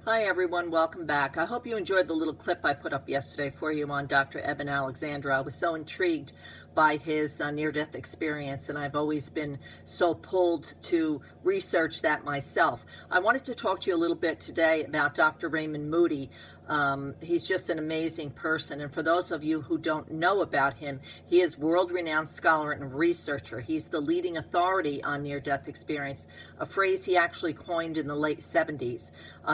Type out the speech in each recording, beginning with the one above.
Hi everyone, welcome back. I hope you enjoyed the little clip I put up yesterday for you on Dr. Eben Alexandra. I was so intrigued by his near-death experience, and I've always been so pulled to research that myself. I wanted to talk to you a little bit today about Dr. Raymond Moody. He's just an amazing person, and for those of you who don't know about him, he is world-renowned scholar and researcher. He's the leading authority on near-death experience, a phrase he actually coined in the late 70s.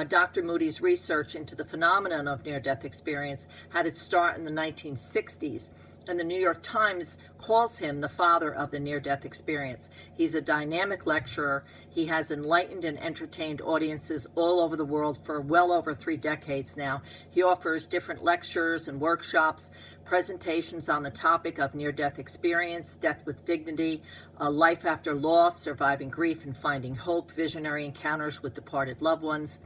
Dr. Moody's research into the phenomenon of near-death experience had its start in the 1960s, and the New York Times calls him the father of the near-death experience. He's a dynamic lecturer. He has enlightened and entertained audiences all over the world for well over 3 decades now. He offers different lectures and workshops, presentations on the topic of near-death experience, death with dignity, life after loss, surviving grief and finding hope, visionary encounters with departed loved ones,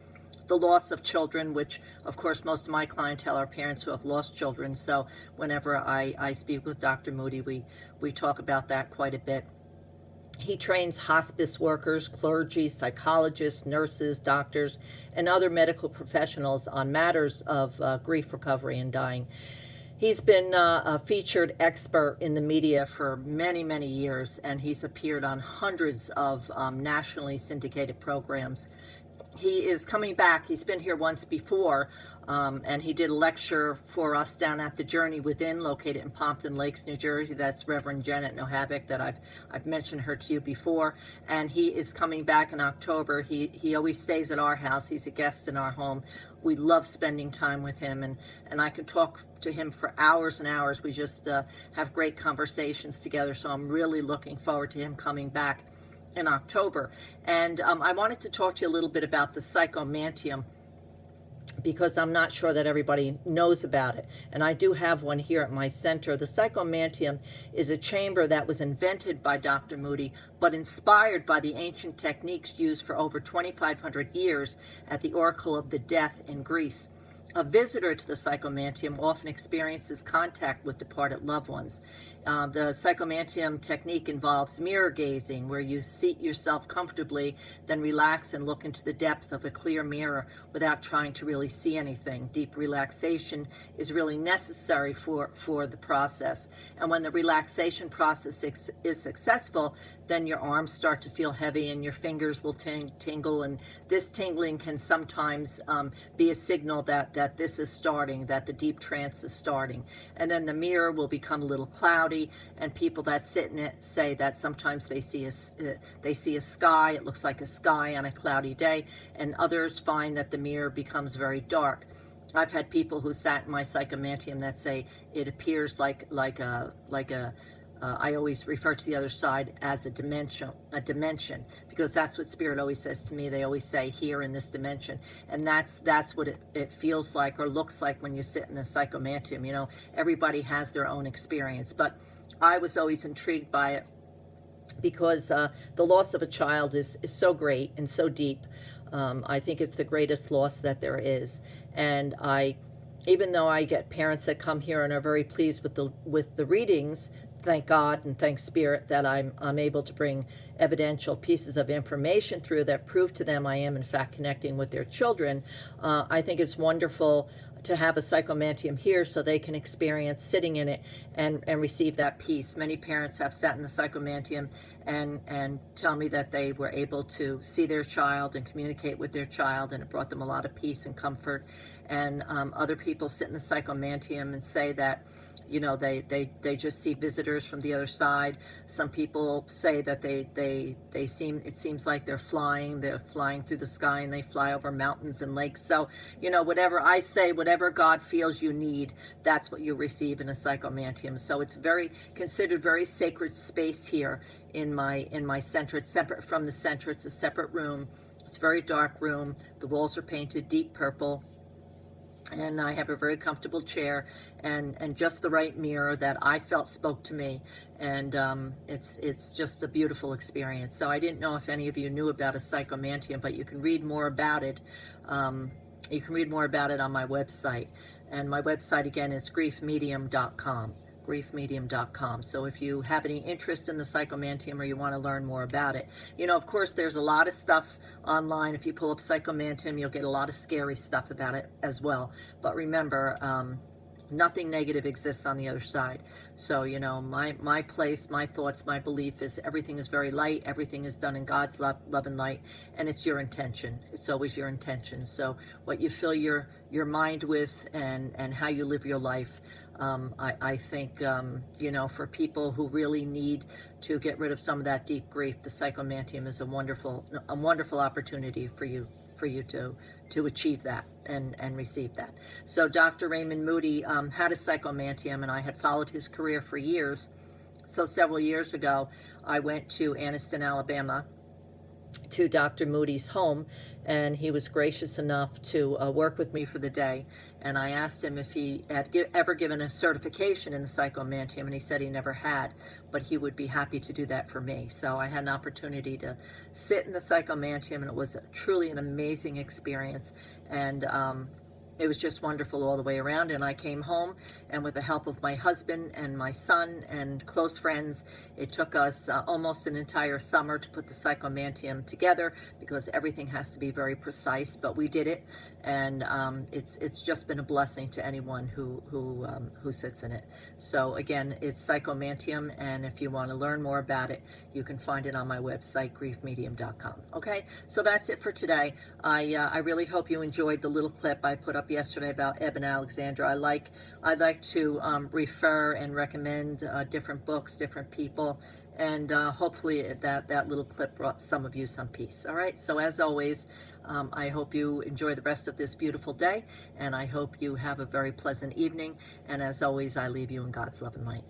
the loss of children, which of course most of my clientele are parents who have lost children, so whenever I speak with Dr. Moody, we talk about that quite a bit. He trains hospice workers, clergy, psychologists, nurses, doctors, and other medical professionals on matters of grief, recovery, and dying. He's been a featured expert in the media for many, many years, and he's appeared on hundreds of nationally syndicated programs. He is coming back. He's been here once before, and he did a lecture for us down at the Journey Within, located in Pompton Lakes, New Jersey. That's Rev Janet Noha that I've mentioned her to you before, and he is coming back in October. He always stays at our house. He's a guest in our home. We love spending time with him, and I can talk to him for hours and hours. We just have great conversations together, so I'm really looking forward to him coming back in October. And I wanted to talk to you a little bit about the Psychomanteum, because I'm not sure that everybody knows about it. And I do have one here at my center. The Psychomanteum is a chamber that was invented by Dr. Moody, but inspired by the ancient techniques used for over 2,500 years at the Oracle of the Death in Greece. A visitor to the Psychomanteum often experiences contact with departed loved ones. The Psychomanteum technique involves mirror gazing, where you seat yourself comfortably, then relax and look into the depth of a clear mirror without trying to really see anything. Deep relaxation is really necessary for the process. And when the relaxation process is successful, then your arms start to feel heavy and your fingers will tingle, and this tingling can sometimes be a signal that this is starting, that the deep trance is starting. And then the mirror will become a little cloudy, and people that sit in it say that sometimes they see a sky. It looks like a sky on a cloudy day, and others find that the mirror becomes very dark. I've had people who sat in my Psychomanteum that say it appears like I always refer to the other side as a dimension, because that's what Spirit always says to me. They always say, here in this dimension. And that's what it feels like or looks like when you sit in the Psychomanteum. You know, everybody has their own experience. But I was always intrigued by it because the loss of a child is so great and so deep. I think it's the greatest loss that there is. And even though I get parents that come here and are very pleased with the readings, thank God and thank Spirit that I'm able to bring evidential pieces of information through that prove to them I am in fact connecting with their children. I think it's wonderful to have a Psychomanteum here so they can experience sitting in it and receive that peace. Many parents have sat in the Psychomanteum and tell me that they were able to see their child and communicate with their child, and it brought them a lot of peace and comfort. And other people sit in the Psychomanteum and say that, you know, they just see visitors from the other side. Some people say that it seems like they're flying through the sky, and they fly over mountains and lakes. So, you know, whatever I say, whatever God feels you need, that's what you receive in a Psychomanteum. So it's considered very sacred space here in my center. It's separate from the center. It's a separate room. It's a very dark room. The walls are painted deep purple. And I have a very comfortable chair and just the right mirror that I felt spoke to me. And it's just a beautiful experience. So I didn't know if any of you knew about a Psychomanteum, but you can read more about it. You can read more about it on my website. And my website, again, is griefmedium.com. griefmedium.com. So if you have any interest in the Psychomanteum or you want to learn more about it, of course, there's a lot of stuff online. If you pull up Psychomanteum, you'll get a lot of scary stuff about it as well. But remember, nothing negative exists on the other side. So, my place, my thoughts, my belief is everything is very light. Everything is done in God's love and light, and it's your intention. It's always your intention. So what you fill your mind with and how you live your life, I think, for people who really need to get rid of some of that deep grief, the Psychomanteum is a wonderful opportunity for you to achieve that and receive that. So Dr. Raymond Moody had a Psychomanteum, and I had followed his career for years. So several years ago, I went to Anniston, Alabama, to Dr. Moody's home, and he was gracious enough to work with me for the day. And I asked him if he had ever given a certification in the Psychomanteum, and he said he never had, but he would be happy to do that for me. So I had an opportunity to sit in the Psychomanteum, and it was truly an amazing experience. And it was just wonderful all the way around. And I came home, and with the help of my husband and my son and close friends, it took us almost an entire summer to put the Psychomanteum together, because everything has to be very precise, but we did it. And it's just been a blessing to anyone who sits in it. So again, it's Psychomanteum, and if you want to learn more about it, you can find it on my website, griefmedium.com. Okay, so that's it for today. I really hope you enjoyed the little clip I put up yesterday about Eben Alexandra. I like to refer and recommend different books, different people, and hopefully that little clip brought some of you some peace. All right, so as always, I hope you enjoy the rest of this beautiful day, and I hope you have a very pleasant evening. And as always, I leave you in God's love and light.